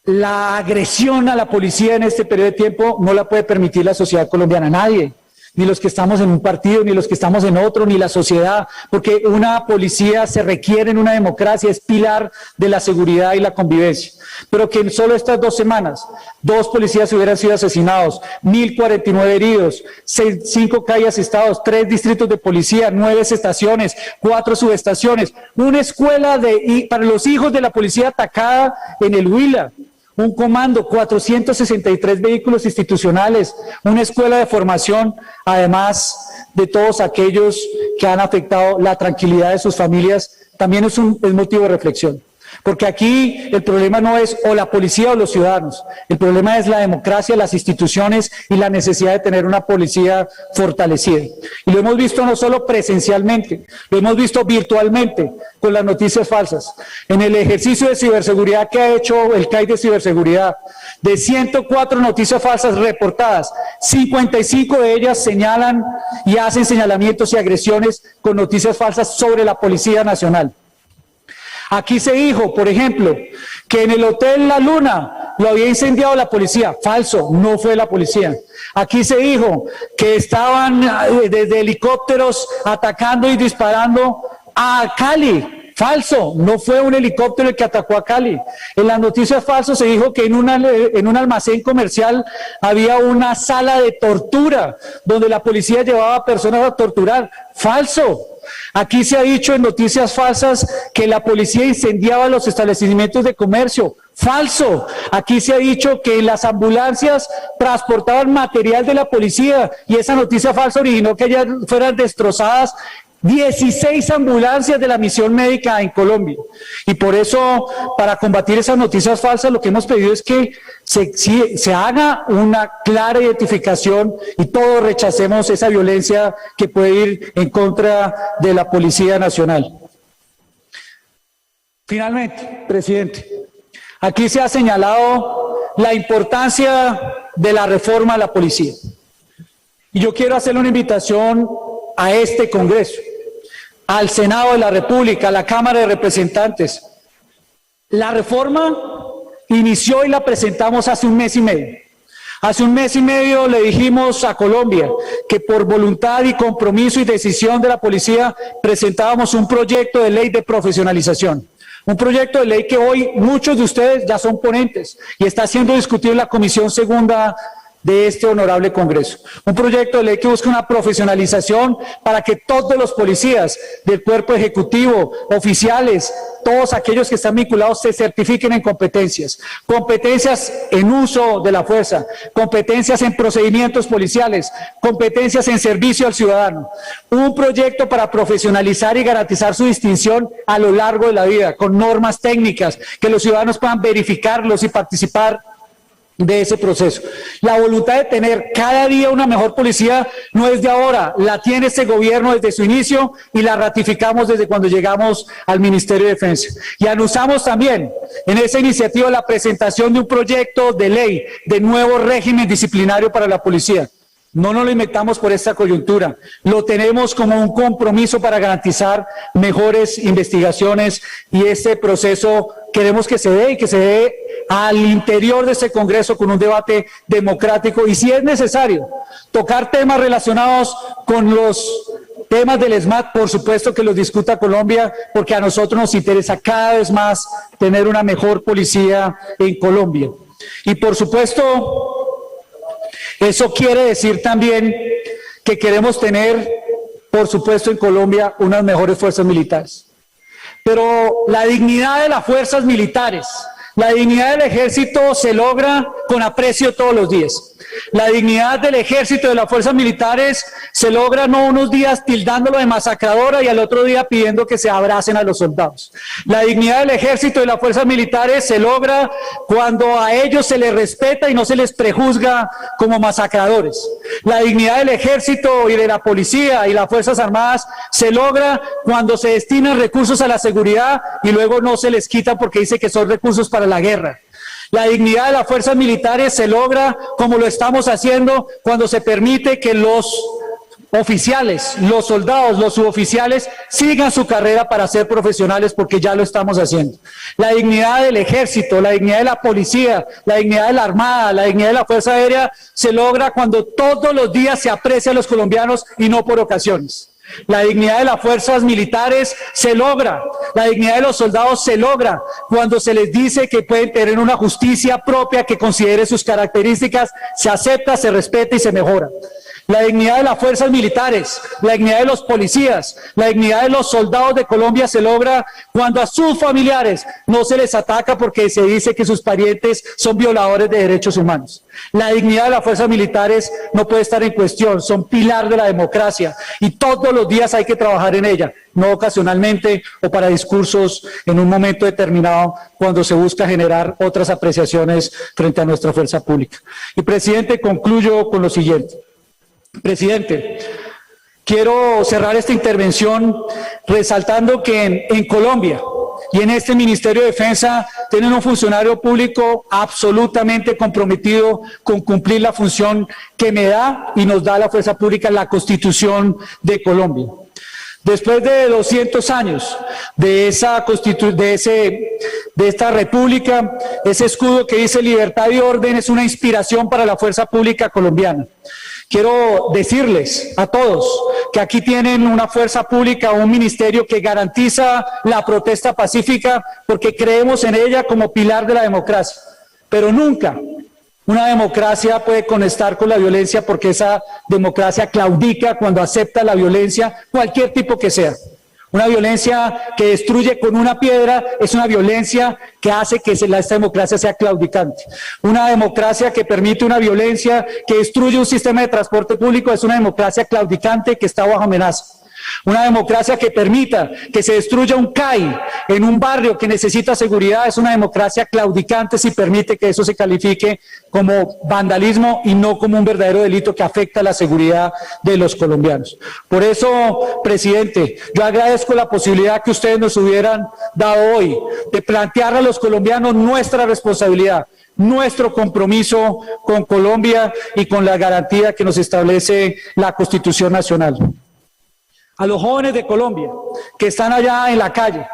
[SPEAKER 1] la agresión a la policía en este periodo de tiempo no la puede permitir la sociedad colombiana, nadie, ni los que estamos en un partido, ni los que estamos en otro, ni la sociedad, porque una policía se requiere en una democracia, es pilar de la seguridad y la convivencia. Pero que en solo estas 2 semanas, 2 policías hubieran sido asesinados, 1.049 heridos, 5 calles asestados, 3 distritos de policía, 9 estaciones, 4 subestaciones, una escuela para los hijos de la policía atacada en el Huila, un comando, 463 vehículos institucionales, una escuela de formación, además de todos aquellos que han afectado la tranquilidad de sus familias, también es motivo de reflexión. Porque aquí el problema no es o la policía o los ciudadanos, el problema es la democracia, las instituciones y la necesidad de tener una policía fortalecida. Y lo hemos visto no solo presencialmente, lo hemos visto virtualmente con las noticias falsas. En el ejercicio de ciberseguridad que ha hecho el CAI de ciberseguridad, de 104 noticias falsas reportadas, 55 de ellas señalan y hacen señalamientos y agresiones con noticias falsas sobre la Policía Nacional. Aquí se dijo, por ejemplo, que en el Hotel La Luna lo había incendiado la policía. Falso, no fue la policía. Aquí se dijo que estaban desde helicópteros atacando y disparando a Cali. Falso, no fue un helicóptero el que atacó a Cali. En las noticias falsas se dijo que en un almacén comercial había una sala de tortura donde la policía llevaba a personas a torturar. Falso. Aquí se ha dicho en noticias falsas que la policía incendiaba los establecimientos de comercio. Falso. Aquí se ha dicho que las ambulancias transportaban material de la policía y esa noticia falsa originó que ellas fueran destrozadas 16 ambulancias de la misión médica en Colombia. Y por eso, para combatir esas noticias falsas, lo que hemos pedido es que se haga una clara identificación y todos rechacemos esa violencia que puede ir en contra de la Policía Nacional. Finalmente, presidente, aquí se ha señalado la importancia de la reforma a la policía. Y yo quiero hacerle una invitación a este Congreso, al Senado de la República, a la Cámara de Representantes. La reforma inició y la presentamos hace 1 mes y medio. Hace un mes y medio le dijimos a Colombia que por voluntad y compromiso y decisión de la policía presentábamos un proyecto de ley de profesionalización. Un proyecto de ley que hoy muchos de ustedes ya son ponentes y está siendo discutido en la Comisión Segunda de este honorable Congreso. Un proyecto de ley que busca una profesionalización para que todos los policías del cuerpo ejecutivo, oficiales, todos aquellos que están vinculados se certifiquen en competencias. Competencias en uso de la fuerza, competencias en procedimientos policiales, competencias en servicio al ciudadano. Un proyecto para profesionalizar y garantizar su distinción a lo largo de la vida, con normas técnicas, que los ciudadanos puedan verificarlos y participar de ese proceso. La voluntad de tener cada día una mejor policía no es de ahora, la tiene este gobierno desde su inicio y la ratificamos desde cuando llegamos al Ministerio de Defensa. Y anunciamos también en esa iniciativa la presentación de un proyecto de ley de nuevo régimen disciplinario para la policía. No nos lo inventamos por esta coyuntura, lo tenemos como un compromiso para garantizar mejores investigaciones y este proceso queremos que se dé y que se dé al interior de este Congreso con un debate democrático y si es necesario tocar temas relacionados con los temas del SMAT, por supuesto que los discuta Colombia porque a nosotros nos interesa cada vez más tener una mejor policía en Colombia. Y por supuesto, eso quiere decir también que queremos tener, por supuesto, en Colombia unas mejores fuerzas militares. Pero la dignidad de las fuerzas militares, la dignidad del ejército se logra con aprecio todos los días. La dignidad del ejército y de las fuerzas militares se logra no unos días tildándolo de masacradora y al otro día pidiendo que se abracen a los soldados. La dignidad del ejército y de las fuerzas militares se logra cuando a ellos se les respeta y no se les prejuzga como masacradores. La dignidad del ejército y de la policía y las fuerzas armadas se logra cuando se destinan recursos a la seguridad y luego no se les quita porque dice que son recursos para la guerra. La dignidad de las fuerzas militares se logra como lo estamos haciendo cuando se permite que los oficiales, los soldados, los suboficiales sigan su carrera para ser profesionales porque ya lo estamos haciendo. La dignidad del ejército, la dignidad de la policía, la dignidad de la armada, la dignidad de la fuerza aérea se logra cuando todos los días se aprecia a los colombianos y no por ocasiones. La dignidad de las fuerzas militares se logra, la dignidad de los soldados se logra cuando se les dice que pueden tener una justicia propia que considere sus características, se acepta, se respeta y se mejora. La dignidad de las fuerzas militares, la dignidad de los policías, la dignidad de los soldados de Colombia se logra cuando a sus familiares no se les ataca porque se dice que sus parientes son violadores de derechos humanos. La dignidad de las fuerzas militares no puede estar en cuestión, son pilar de la democracia y todos los días hay que trabajar en ella, no ocasionalmente o para discursos en un momento determinado cuando se busca generar otras apreciaciones frente a nuestra fuerza pública. Y presidente, concluyo con lo siguiente. Presidente, quiero cerrar esta intervención resaltando que en Colombia y en este Ministerio de Defensa tienen un funcionario público absolutamente comprometido con cumplir la función que me da y nos da la fuerza pública la Constitución de Colombia. Después de 200 años de esta república, ese escudo que dice libertad y orden es una inspiración para la fuerza pública colombiana. Quiero decirles a todos que aquí tienen una fuerza pública, un ministerio que garantiza la protesta pacífica porque creemos en ella como pilar de la democracia. Pero nunca una democracia puede conectar con la violencia porque esa democracia claudica cuando acepta la violencia, cualquier tipo que sea. Una violencia que destruye con una piedra es una violencia que hace que esta democracia sea claudicante. Una democracia que permite una violencia que destruye un sistema de transporte público es una democracia claudicante que está bajo amenaza. Una democracia que permita que se destruya un CAI en un barrio que necesita seguridad es una democracia claudicante si permite que eso se califique como vandalismo y no como un verdadero delito que afecta a la seguridad de los colombianos. Por eso, presidente, yo agradezco la posibilidad que ustedes nos hubieran dado hoy de plantear a los colombianos nuestra responsabilidad, nuestro compromiso con Colombia y con la garantía que nos establece la Constitución Nacional. A los jóvenes de Colombia que están allá en la calle,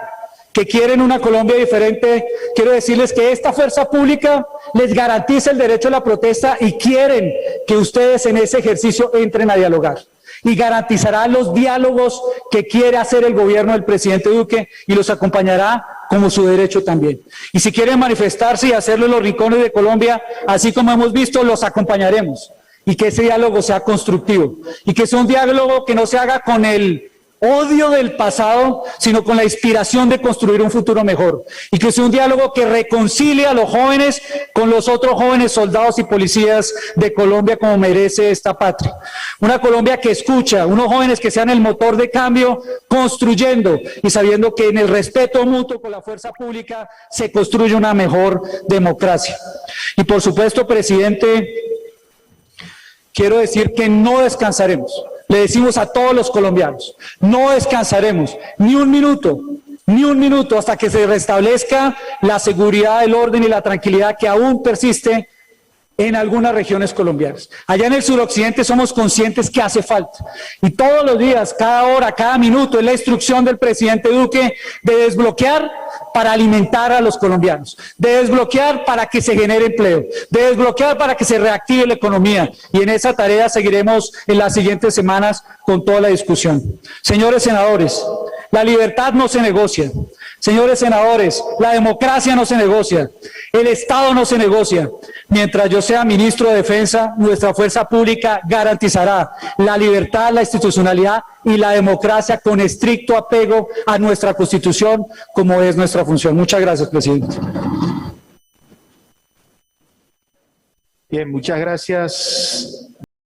[SPEAKER 1] que quieren una Colombia diferente, quiero decirles que esta fuerza pública les garantiza el derecho a la protesta y quieren que ustedes en ese ejercicio entren a dialogar. Y garantizará los diálogos que quiere hacer el gobierno del presidente Duque y los acompañará como su derecho también. Y si quieren manifestarse y hacerlo en los rincones de Colombia, así como hemos visto, los acompañaremos. Y que ese diálogo sea constructivo. Y que sea un diálogo que no se haga con el odio del pasado, sino con la inspiración de construir un futuro mejor. Y que sea un diálogo que reconcilie a los jóvenes con los otros jóvenes soldados y policías de Colombia como merece esta patria. Una Colombia que escucha, unos jóvenes que sean el motor de cambio, construyendo y sabiendo que en el respeto mutuo con la fuerza pública se construye una mejor democracia. Y por supuesto, presidente, quiero decir que no descansaremos. Le decimos a todos los colombianos, no descansaremos ni un minuto hasta que se restablezca la seguridad, el orden y la tranquilidad que aún persiste en algunas regiones colombianas. Allá en el suroccidente somos conscientes que hace falta. Y todos los días, cada hora, cada minuto, es la instrucción del presidente Duque de desbloquear para alimentar a los colombianos, de desbloquear para que se genere empleo, de desbloquear para que se reactive la economía. Y en esa tarea seguiremos en las siguientes semanas con toda la discusión. Señores senadores, la libertad no se negocia. Señores senadores, la democracia no se negocia, el Estado no se negocia. Mientras yo sea ministro de Defensa, nuestra fuerza pública garantizará la libertad, la institucionalidad y la democracia con estricto apego a nuestra Constitución, como es nuestra función. Muchas gracias, presidente.
[SPEAKER 2] Bien, muchas gracias.